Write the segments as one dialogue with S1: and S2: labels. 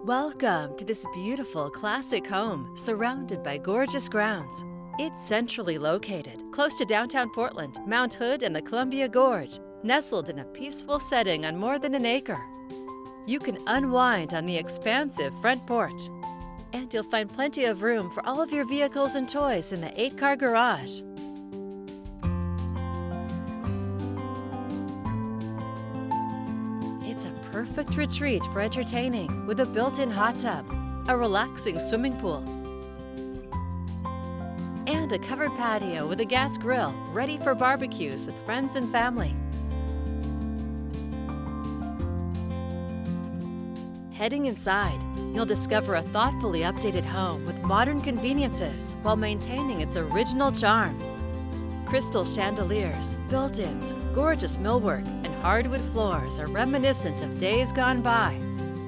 S1: Welcome to this beautiful classic home surrounded by gorgeous grounds. It's centrally located, close to downtown Portland, Mount Hood, and the Columbia Gorge, nestled in a peaceful setting on more than an acre. You can unwind on the expansive front porch, and you'll find plenty of room for all of your vehicles and toys in the 8-car garage. It's a perfect retreat for entertaining with a built-in hot tub, a relaxing swimming pool, and a covered patio with a gas grill ready for barbecues with friends and family. Heading inside, you'll discover a thoughtfully updated home with modern conveniences while maintaining its original charm. Crystal chandeliers, built-ins, gorgeous millwork, and hardwood floors are reminiscent of days gone by.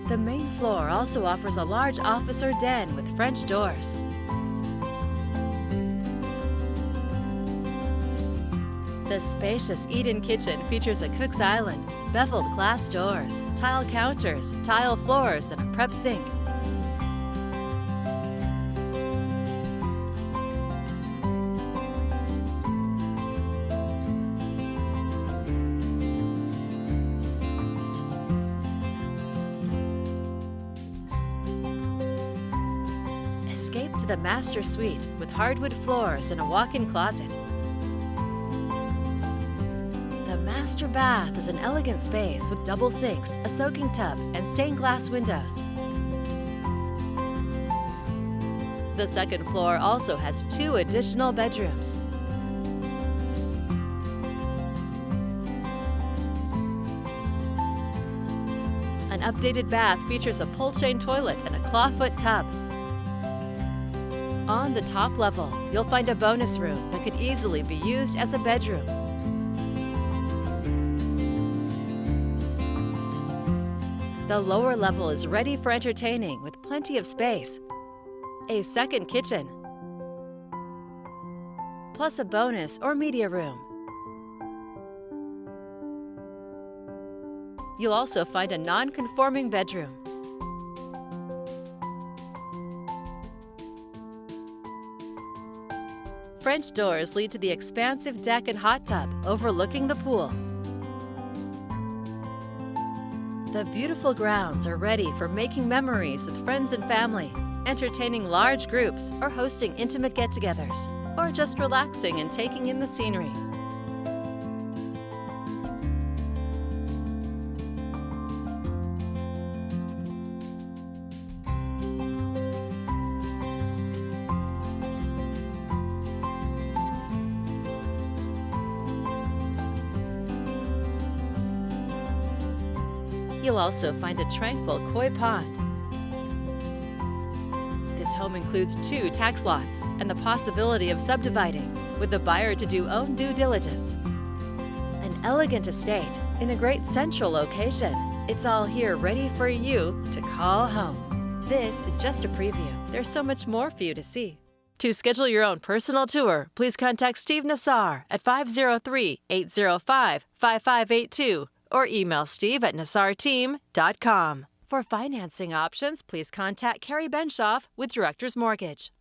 S1: The main floor also offers a large office or den with French doors. The spacious eat-in kitchen features a cook's island, beveled glass doors, tile counters, tile floors, and a prep sink. Escape to the master suite with hardwood floors and a walk-in closet. The master bath is an elegant space with double sinks, a soaking tub, and stained glass windows. The second floor also has 2 additional bedrooms. An updated bath features a pull-chain toilet and a clawfoot tub. On the top level, you'll find a bonus room that could easily be used as a bedroom. The lower level is ready for entertaining with plenty of space, a second kitchen, plus a bonus or media room. You'll also find a non-conforming bedroom. French doors lead to the expansive deck and hot tub overlooking the pool. The beautiful grounds are ready for making memories with friends and family, entertaining large groups, or hosting intimate get-togethers, or just relaxing and taking in the scenery. You'll also find a tranquil koi pond. This home includes 2 tax lots and the possibility of subdividing, with the buyer to do own due diligence. An elegant estate in a great central location. It's all here ready for you to call home. This is just a preview. There's so much more for you to see. To schedule your own personal tour, please contact Steve Nassar at 503-805-5582 or email steve@nassarteam.com. For financing options, please contact Kari Benshoof with Director's Mortgage.